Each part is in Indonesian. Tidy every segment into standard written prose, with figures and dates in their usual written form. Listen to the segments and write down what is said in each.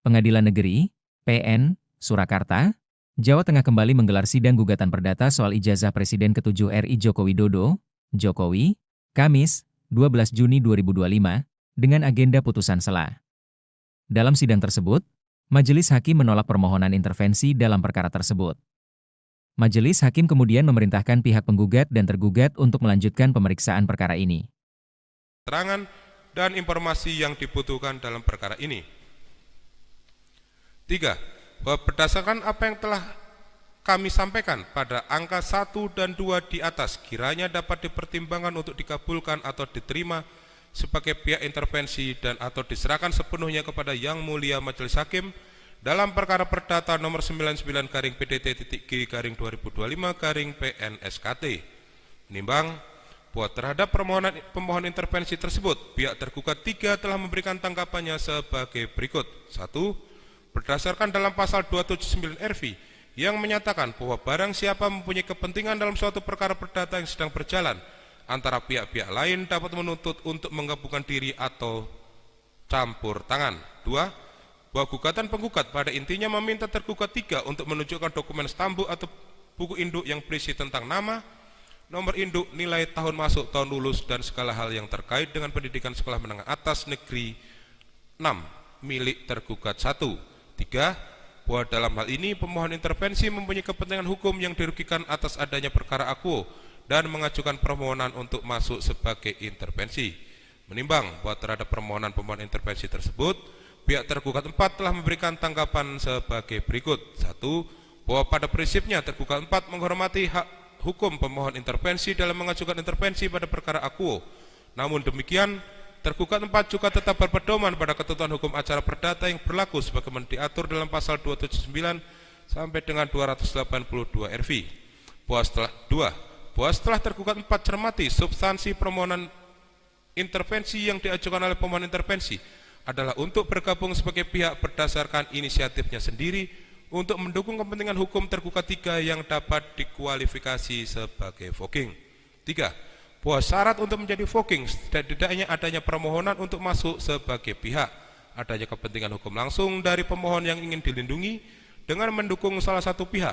Pengadilan Negeri, PN, Surakarta, Jawa Tengah kembali menggelar sidang gugatan perdata soal ijazah Presiden ke-7 RI Joko Widodo, Jokowi, Kamis, 12 Juni 2025, dengan agenda putusan sela. Dalam sidang tersebut, Majelis Hakim menolak permohonan intervensi dalam perkara tersebut. Majelis Hakim kemudian memerintahkan pihak penggugat dan tergugat untuk melanjutkan pemeriksaan perkara ini. Keterangan dan informasi yang dibutuhkan dalam perkara ini. 3. Bahwa berdasarkan apa yang telah kami sampaikan pada angka 1 dan 2 di atas, kiranya dapat dipertimbangkan untuk dikabulkan atau diterima sebagai pihak intervensi dan atau diserahkan sepenuhnya kepada Yang Mulia Majelis Hakim dalam perkara perdata nomor 99-PT-2025-PNSKT. Menimbang bahwa terhadap pemohon intervensi tersebut, pihak tergugat 3 telah memberikan tanggapannya sebagai berikut. 1. Berdasarkan dalam pasal 279 RV yang menyatakan bahwa barang siapa mempunyai kepentingan dalam suatu perkara perdata yang sedang berjalan, antara pihak-pihak lain dapat menuntut untuk menggabungkan diri atau campur tangan. 2. Bahwa gugatan penggugat pada intinya meminta tergugat 3 untuk menunjukkan dokumen stambuk atau buku induk yang berisi tentang nama, nomor induk, nilai tahun masuk, tahun lulus, dan segala hal yang terkait dengan pendidikan sekolah menengah atas negeri 6 milik tergugat 1. 3. Bahwa dalam hal ini pemohon intervensi mempunyai kepentingan hukum yang dirugikan atas adanya perkara akuo dan mengajukan permohonan untuk masuk sebagai intervensi. Menimbang bahwa terhadap permohonan pemohon intervensi tersebut, pihak tergugat 4 telah memberikan tanggapan sebagai berikut. 1. Bahwa pada prinsipnya tergugat 4 menghormati hak hukum pemohon intervensi dalam mengajukan intervensi pada perkara akuo. Namun demikian, tergugat 4 juga tetap berpedoman pada ketentuan hukum acara perdata yang berlaku sebagaimana diatur dalam pasal 279 sampai dengan 282 RV. Bahwa setelah tergugat 4 cermati substansi permohonan intervensi yang diajukan oleh pemohon intervensi adalah untuk bergabung sebagai pihak berdasarkan inisiatifnya sendiri untuk mendukung kepentingan hukum tergugat 3 yang dapat dikualifikasi sebagai voking. 3. Bahwa syarat untuk menjadi voking setidaknya adanya permohonan untuk masuk sebagai pihak, adanya kepentingan hukum langsung dari pemohon yang ingin dilindungi dengan mendukung salah satu pihak,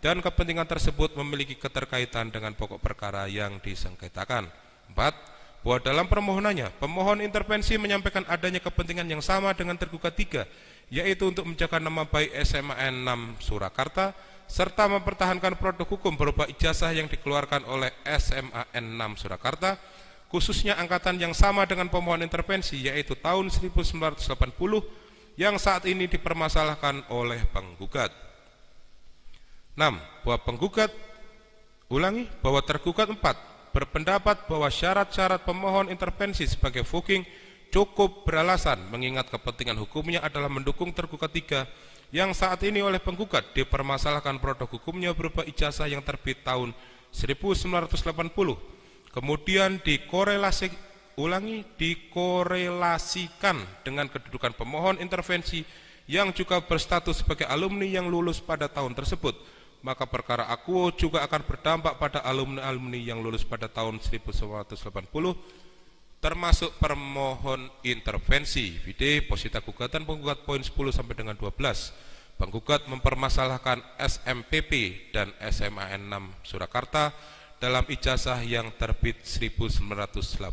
dan kepentingan tersebut memiliki keterkaitan dengan pokok perkara yang disengketakan. 4. Bahwa dalam permohonannya, pemohon intervensi menyampaikan adanya kepentingan yang sama dengan tergugat 3, yaitu untuk menjaga nama baik SMAN 6 Surakarta, serta mempertahankan produk hukum berupa ijazah yang dikeluarkan oleh SMAN 6 Surakarta, khususnya angkatan yang sama dengan pemohon intervensi, yaitu tahun 1980, yang saat ini dipermasalahkan oleh penggugat. 6. Bahwa tergugat 4 berpendapat bahwa syarat-syarat pemohon intervensi sebagai voking cukup beralasan mengingat kepentingan hukumnya adalah mendukung tergugat 3 yang saat ini oleh penggugat dipermasalahkan produk hukumnya berupa ijazah yang terbit tahun 1980, kemudian dikorelasikan dengan kedudukan pemohon intervensi yang juga berstatus sebagai alumni yang lulus pada tahun tersebut, maka perkara akuo juga akan berdampak pada alumni-alumni yang lulus pada tahun 1980, termasuk permohon intervensi. Vide posita gugatan penggugat poin 10 sampai dengan 12. Penggugat mempermasalahkan SMPP dan SMAN 6 Surakarta dalam ijazah yang terbit 1980.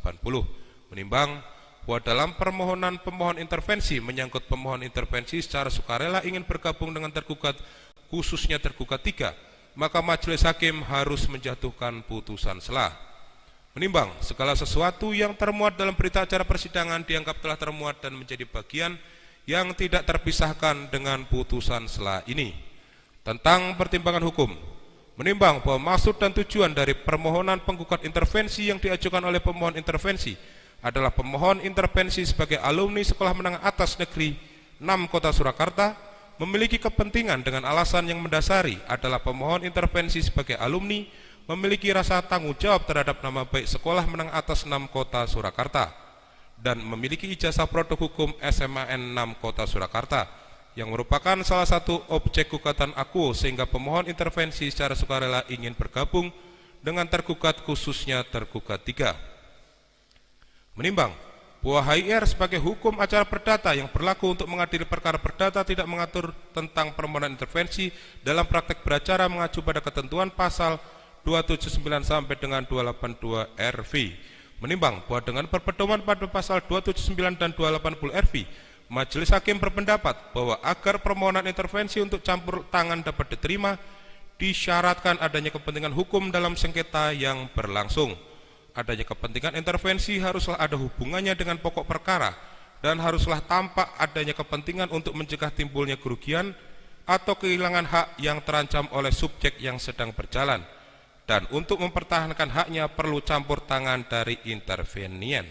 Menimbang bahwa dalam permohonan pemohon intervensi menyangkut pemohon intervensi secara sukarela ingin bergabung dengan tergugat, khususnya tergugat 3, maka majelis hakim harus menjatuhkan putusan sela. Menimbang segala sesuatu yang termuat dalam berita acara persidangan dianggap telah termuat dan menjadi bagian yang tidak terpisahkan dengan putusan sela ini. Tentang pertimbangan hukum, menimbang bahwa maksud dan tujuan dari permohonan penggugat intervensi yang diajukan oleh pemohon intervensi adalah pemohon intervensi sebagai alumni Sekolah Menengah Atas Negeri 6 Kota Surakarta memiliki kepentingan dengan alasan yang mendasari adalah pemohon intervensi sebagai alumni memiliki rasa tanggung jawab terhadap nama baik Sekolah Menengah Atas 6 Kota Surakarta dan memiliki ijazah produk hukum SMAN 6 Kota Surakarta yang merupakan salah satu objek gugatan akuo, sehingga pemohon intervensi secara sukarela ingin bergabung dengan tergugat, khususnya tergugat 3. Menimbang bahwa HIR sebagai hukum acara perdata yang berlaku untuk mengadili perkara perdata tidak mengatur tentang permohonan intervensi dalam praktek beracara mengacu pada ketentuan pasal 279 sampai dengan 282 RV. Menimbang bahwa dengan berpedoman pada pasal 279 dan 280 RV, Majelis Hakim berpendapat bahwa agar permohonan intervensi untuk campur tangan dapat diterima, disyaratkan adanya kepentingan hukum dalam sengketa yang berlangsung. Adanya kepentingan intervensi haruslah ada hubungannya dengan pokok perkara dan haruslah tampak adanya kepentingan untuk mencegah timbulnya kerugian atau kehilangan hak yang terancam oleh subjek yang sedang berjalan, dan untuk mempertahankan haknya perlu campur tangan dari intervenien.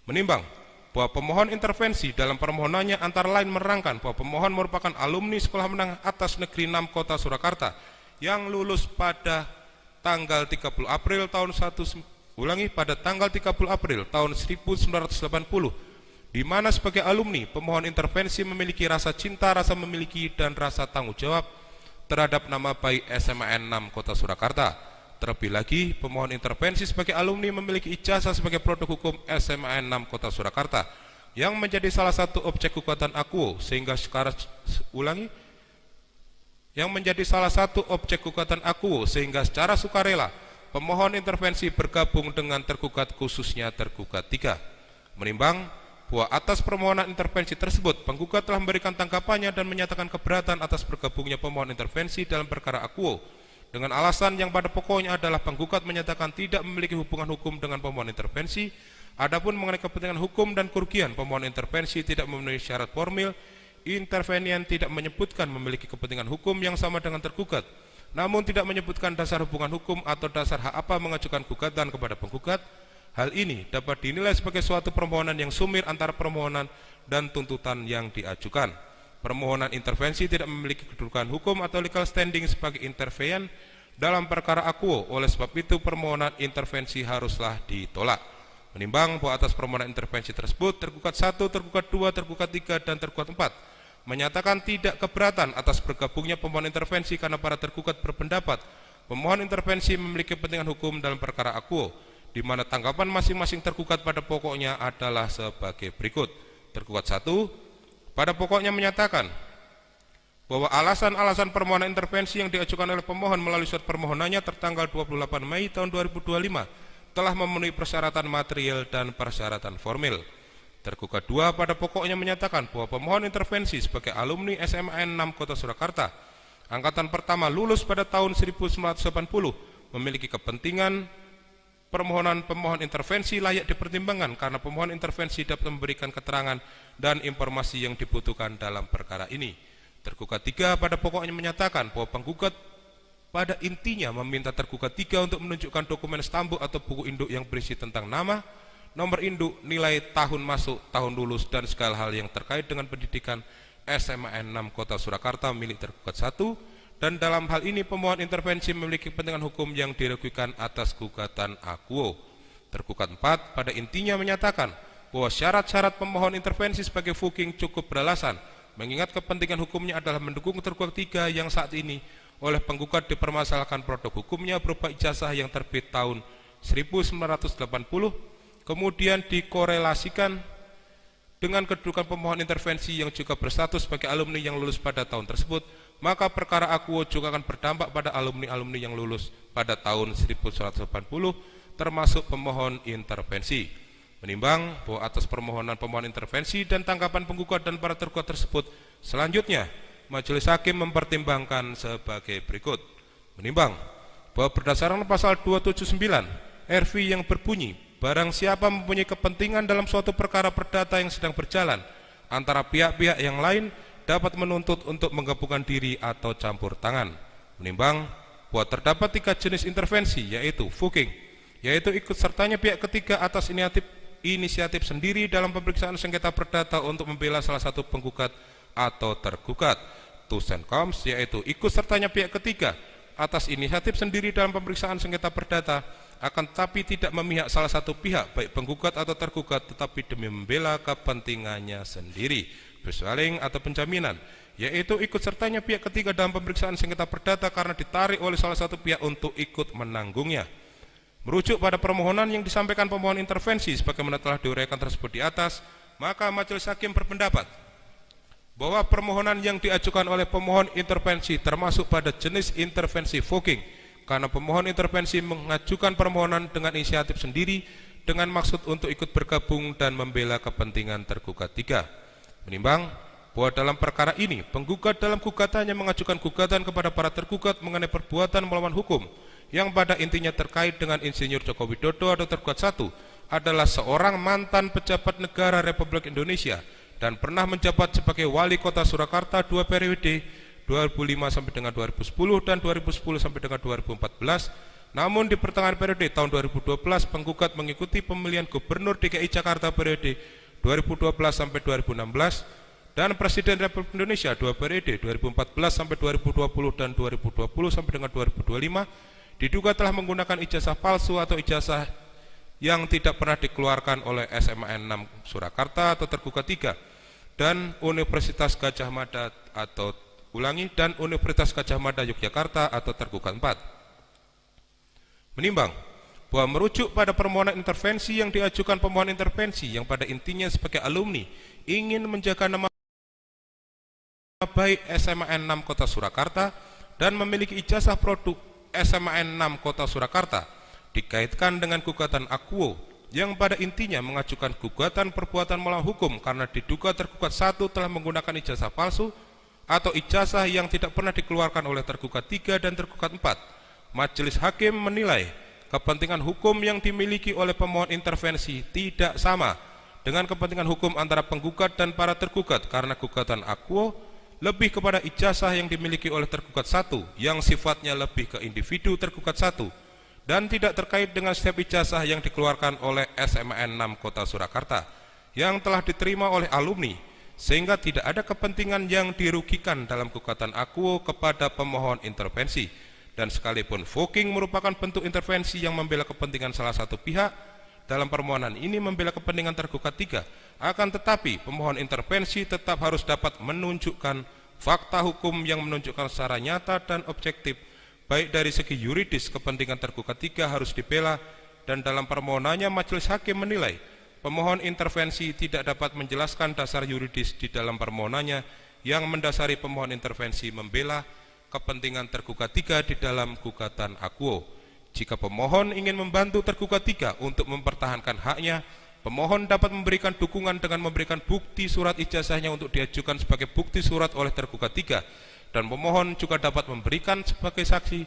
Menimbang bahwa pemohon intervensi dalam permohonannya antara lain menerangkan bahwa pemohon merupakan alumni Sekolah Menengah Atas Negeri 6 Kota Surakarta yang lulus pada tanggal 30 April tahun 1980, di mana sebagai alumni pemohon intervensi memiliki rasa cinta, rasa memiliki, dan rasa tanggung jawab terhadap nama baik SMAN 6 Kota Surakarta. Terlebih lagi, pemohon intervensi sebagai alumni memiliki ijazah sebagai produk hukum SMAN 6 Kota Surakarta yang menjadi salah satu objek gugatan akuo sehingga secara sukarela pemohon intervensi bergabung dengan tergugat, khususnya tergugat 3. Menimbang bahwa atas permohonan intervensi tersebut penggugat telah memberikan tanggapannya dan menyatakan keberatan atas bergabungnya pemohon intervensi dalam perkara akuo dengan alasan yang pada pokoknya adalah penggugat menyatakan tidak memiliki hubungan hukum dengan pemohon intervensi. Adapun mengenai kepentingan hukum dan kerugian, pemohon intervensi tidak memenuhi syarat formil. Intervenien tidak menyebutkan memiliki kepentingan hukum yang sama dengan tergugat, namun tidak menyebutkan dasar hubungan hukum atau dasar hak apa mengajukan gugatan kepada penggugat. Hal ini dapat dinilai sebagai suatu permohonan yang sumir antara permohonan dan tuntutan yang diajukan. Permohonan intervensi tidak memiliki kedudukan hukum atau legal standing sebagai intervenen dalam perkara akuo. Oleh sebab itu permohonan intervensi haruslah ditolak. Menimbang bahwa atas permohonan intervensi tersebut tergugat 1, tergugat 2, tergugat 3, dan tergugat 4 menyatakan tidak keberatan atas bergabungnya pemohon intervensi karena para tergugat berpendapat pemohon intervensi memiliki kepentingan hukum dalam perkara akuo, di mana tanggapan masing-masing tergugat pada pokoknya adalah sebagai berikut. Tergugat 1 pada pokoknya menyatakan bahwa alasan-alasan permohonan intervensi yang diajukan oleh pemohon melalui surat permohonannya tertanggal 28 Mei tahun 2025 telah memenuhi persyaratan material dan persyaratan formil. Tergugat 2 pada pokoknya menyatakan bahwa pemohon intervensi sebagai alumni SMAN 6 Kota Surakarta angkatan pertama lulus pada tahun 1980 memiliki kepentingan permohonan pemohon intervensi layak dipertimbangkan karena pemohon intervensi dapat memberikan keterangan dan informasi yang dibutuhkan dalam perkara ini. Tergugat 3 pada pokoknya menyatakan bahwa penggugat pada intinya meminta tergugat 3 untuk menunjukkan dokumen stambuk atau buku induk yang berisi tentang nama, nomor induk, nilai tahun masuk, tahun lulus, dan segala hal yang terkait dengan pendidikan SMAN 6 Kota Surakarta milik tergugat 1, dan dalam hal ini pemohon intervensi memiliki kepentingan hukum yang dirugikan atas gugatan akuo. Tergugat 4 pada intinya menyatakan bahwa syarat-syarat pemohon intervensi sebagai fuking cukup beralasan, mengingat kepentingan hukumnya adalah mendukung tergugat 3 yang saat ini oleh penggugat dipermasalahkan produk hukumnya berupa ijazah yang terbit tahun 1980, kemudian dikorelasikan dengan kedudukan pemohon intervensi yang juga berstatus sebagai alumni yang lulus pada tahun tersebut, maka perkara akuo juga akan berdampak pada alumni-alumni yang lulus pada tahun 1980 termasuk pemohon intervensi. Menimbang bahwa atas permohonan pemohon intervensi dan tanggapan penggugat dan para tergugat tersebut, selanjutnya Majelis Hakim mempertimbangkan sebagai berikut. Menimbang bahwa berdasarkan pasal 279 RV yang berbunyi, barang siapa mempunyai kepentingan dalam suatu perkara perdata yang sedang berjalan antara pihak-pihak yang lain dapat menuntut untuk menggabungkan diri atau campur tangan. Menimbang bahwa terdapat 3 jenis intervensi, yaitu fuking, yaitu ikut sertanya pihak ketiga atas inisiatif sendiri dalam pemeriksaan sengketa perdata untuk membela salah satu penggugat atau tergugat. Tusenkoms, yaitu ikut sertanya pihak ketiga atas inisiatif sendiri dalam pemeriksaan sengketa perdata, akan tetapi tidak memihak salah satu pihak baik penggugat atau tergugat, tetapi demi membela kepentingannya sendiri, bersaling atau penjaminan, yaitu ikut sertanya pihak ketiga dalam pemeriksaan sengketa perdata karena ditarik oleh salah satu pihak untuk ikut menanggungnya. Merujuk pada permohonan yang disampaikan pemohon intervensi sebagaimana telah diuraikan tersebut di atas, maka majelis hakim berpendapat bahwa permohonan yang diajukan oleh pemohon intervensi termasuk pada jenis intervensi voking, karena pemohon intervensi mengajukan permohonan dengan inisiatif sendiri dengan maksud untuk ikut bergabung dan membela kepentingan tergugat 3. Menimbang bahwa dalam perkara ini penggugat dalam gugatannya mengajukan gugatan kepada para tergugat mengenai perbuatan melawan hukum yang pada intinya terkait dengan Insinyur Joko Widodo atau tergugat 1 adalah seorang mantan pejabat negara Republik Indonesia dan pernah menjabat sebagai wali kota Surakarta 2 periode 2005 sampai dengan 2010 dan 2010 sampai dengan 2014. Namun di pertengahan periode tahun 2012 penggugat mengikuti pemilihan gubernur DKI Jakarta periode 2012 sampai 2016 dan Presiden Republik Indonesia 2 periode 2014 sampai 2020 dan 2020 sampai dengan 2025 diduga telah menggunakan ijazah palsu atau ijazah yang tidak pernah dikeluarkan oleh SMA 6 Surakarta atau tergugat 3 dan Universitas Gadjah Mada atau dan Universitas Gadjah Mada Yogyakarta atau tergugat 4. Menimbang bahwa merujuk pada permohonan intervensi yang diajukan pemohon intervensi yang pada intinya sebagai alumni ingin menjaga nama baik SMA 6 Kota Surakarta dan memiliki ijazah produk SMA 6 Kota Surakarta dikaitkan dengan gugatan akuo yang pada intinya mengajukan gugatan perbuatan melawan hukum karena diduga tergugat 1 telah menggunakan ijazah palsu atau ijazah yang tidak pernah dikeluarkan oleh tergugat 3 dan tergugat 4. Majelis hakim menilai kepentingan hukum yang dimiliki oleh pemohon intervensi tidak sama dengan kepentingan hukum antara penggugat dan para tergugat karena gugatan akuo lebih kepada ijazah yang dimiliki oleh tergugat 1 yang sifatnya lebih ke individu tergugat 1 dan tidak terkait dengan setiap ijazah yang dikeluarkan oleh SMA 6 Kota Surakarta yang telah diterima oleh alumni, sehingga tidak ada kepentingan yang dirugikan dalam gugatan akuo kepada pemohon intervensi. Dan sekalipun voking merupakan bentuk intervensi yang membela kepentingan salah satu pihak, dalam permohonan ini membela kepentingan tergugat 3. Akan tetapi pemohon intervensi tetap harus dapat menunjukkan fakta hukum yang menunjukkan secara nyata dan objektif baik dari segi yuridis kepentingan tergugat 3 harus dibela, dan dalam permohonannya majelis hakim menilai pemohon intervensi tidak dapat menjelaskan dasar yuridis di dalam permohonannya yang mendasari pemohon intervensi membela kepentingan tergugat 3 di dalam gugatan akuo. Jika pemohon ingin membantu tergugat 3 untuk mempertahankan haknya, pemohon dapat memberikan dukungan dengan memberikan bukti surat ijazahnya untuk diajukan sebagai bukti surat oleh tergugat 3, dan pemohon juga dapat memberikan sebagai saksi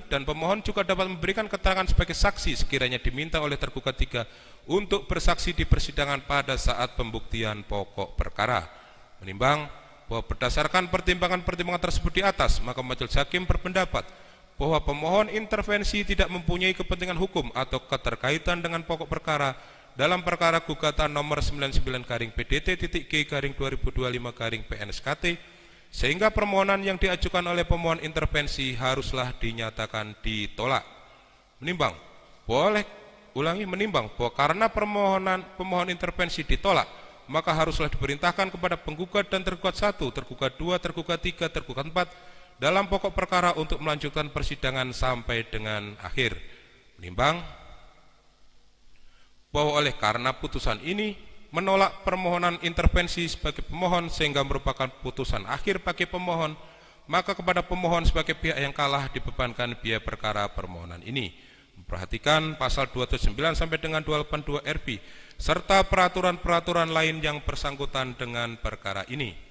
dan pemohon juga dapat memberikan keterangan sebagai saksi sekiranya diminta oleh tergugat 3 untuk bersaksi di persidangan pada saat pembuktian pokok perkara. Menimbang bahwa berdasarkan pertimbangan-pertimbangan tersebut di atas, maka majelis hakim berpendapat bahwa pemohon intervensi tidak mempunyai kepentingan hukum atau keterkaitan dengan pokok perkara dalam perkara gugatan nomor 99-PT.G/2025-PNSKT, sehingga permohonan yang diajukan oleh pemohon intervensi haruslah dinyatakan ditolak. Menimbang bahwa karena pemohon intervensi ditolak, maka haruslah diperintahkan kepada penggugat dan tergugat 1, tergugat 2, tergugat 3, tergugat 4 dalam pokok perkara untuk melanjutkan persidangan sampai dengan akhir. Menimbang bahwa karena putusan ini menolak permohonan intervensi sebagai pemohon sehingga merupakan putusan akhir bagi pemohon, maka kepada pemohon sebagai pihak yang kalah dibebankan biaya perkara permohonan ini. Memperhatikan pasal 279 sampai dengan 282 RB serta peraturan-peraturan lain yang bersangkutan dengan perkara ini.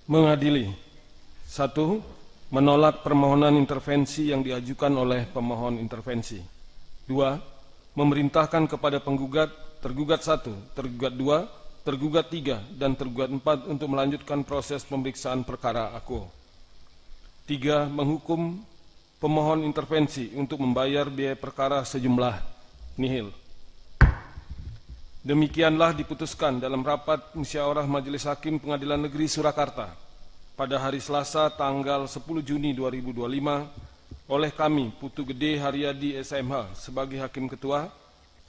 Mengadili. 1. Menolak permohonan intervensi yang diajukan oleh pemohon intervensi. 2. Memerintahkan kepada penggugat, tergugat 1, tergugat 2, tergugat 3, dan tergugat 4 untuk melanjutkan proses pemeriksaan perkara akuo. 3. Menghukum pemohon intervensi untuk membayar biaya perkara sejumlah nihil. Demikianlah diputuskan dalam rapat musyawarah Majelis Hakim Pengadilan Negeri Surakarta pada hari Selasa tanggal 10 Juni 2025 oleh kami, Putu Gede Haryadi SMH sebagai Hakim Ketua,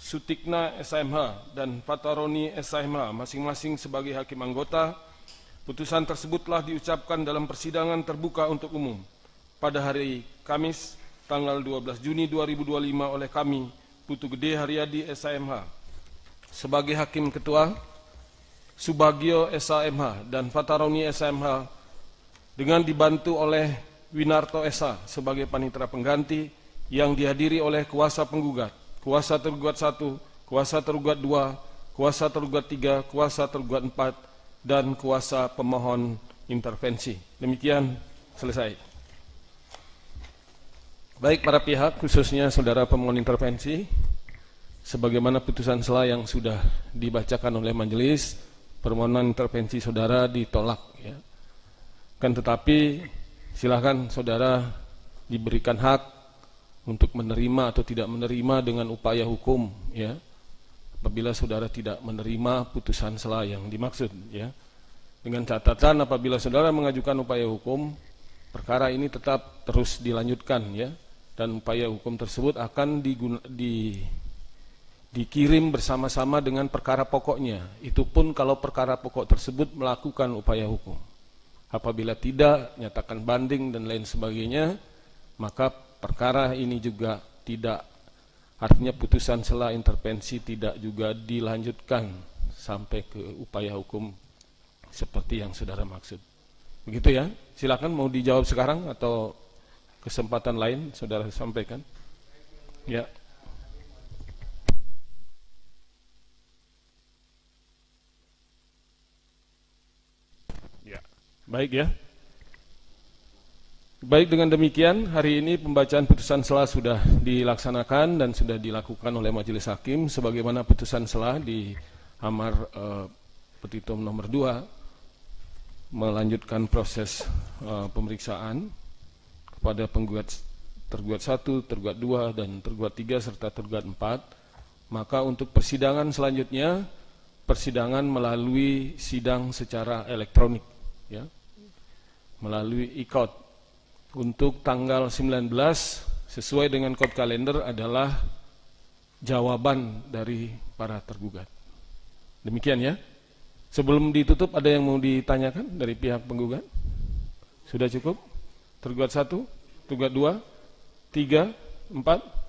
Sutikna SMH dan Fataroni SMH masing-masing sebagai hakim anggota. Putusan tersebut telah diucapkan dalam persidangan terbuka untuk umum pada hari Kamis tanggal 12 Juni 2025 oleh kami, Putu Gede Haryadi SMH, sebagai hakim ketua, Subagio SMH dan Fataroni SMH dengan dibantu oleh Winarto SH sebagai panitera pengganti yang dihadiri oleh kuasa penggugat, kuasa tergugat 1, kuasa tergugat 2, kuasa tergugat 3, kuasa tergugat 4, dan kuasa pemohon intervensi. Demikian selesai. Baik para pihak, khususnya saudara pemohon intervensi, sebagaimana putusan sela yang sudah dibacakan oleh majelis, permohonan intervensi saudara ditolak. Ya. Kan tetapi silakan saudara diberikan hak untuk menerima atau tidak menerima dengan upaya hukum, ya. Apabila saudara tidak menerima putusan sela yang dimaksud, ya. Dengan catatan apabila saudara mengajukan upaya hukum, perkara ini tetap terus dilanjutkan, ya. Dan upaya hukum tersebut akan dikirim bersama-sama dengan perkara pokoknya. Itu pun kalau perkara pokok tersebut melakukan upaya hukum. Apabila tidak, nyatakan banding dan lain sebagainya, maka perkara ini juga tidak, artinya putusan sela intervensi tidak juga dilanjutkan sampai ke upaya hukum seperti yang saudara maksud. Begitu ya, silakan mau dijawab sekarang atau kesempatan lain saudara sampaikan. Ya. Ya, baik ya. Baik, dengan demikian hari ini pembacaan putusan sela sudah dilaksanakan dan sudah dilakukan oleh majelis hakim sebagaimana putusan sela di amar petitum nomor 2 melanjutkan proses pemeriksaan kepada penggugat tergugat 1, tergugat 2 dan tergugat 3 serta tergugat 4. Maka untuk persidangan selanjutnya persidangan melalui sidang secara elektronik, ya. Melalui e-court. Untuk tanggal 19 sesuai dengan kode kalender adalah jawaban dari para tergugat. Demikian ya. Sebelum ditutup ada yang mau ditanyakan dari pihak penggugat? Sudah cukup? Tergugat 1, tergugat 2, 3, 4.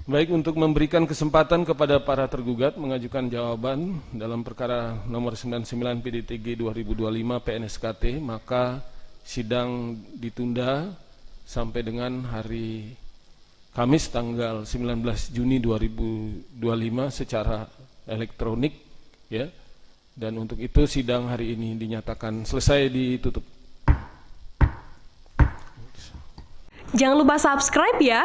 Baik, untuk memberikan kesempatan kepada para tergugat mengajukan jawaban dalam perkara nomor 99 PDTG 2025 PNSKT, maka sidang ditunda sampai dengan hari Kamis tanggal 19 Juni 2025 secara elektronik, ya. Dan untuk itu sidang hari ini dinyatakan selesai, ditutup. Jangan lupa subscribe ya.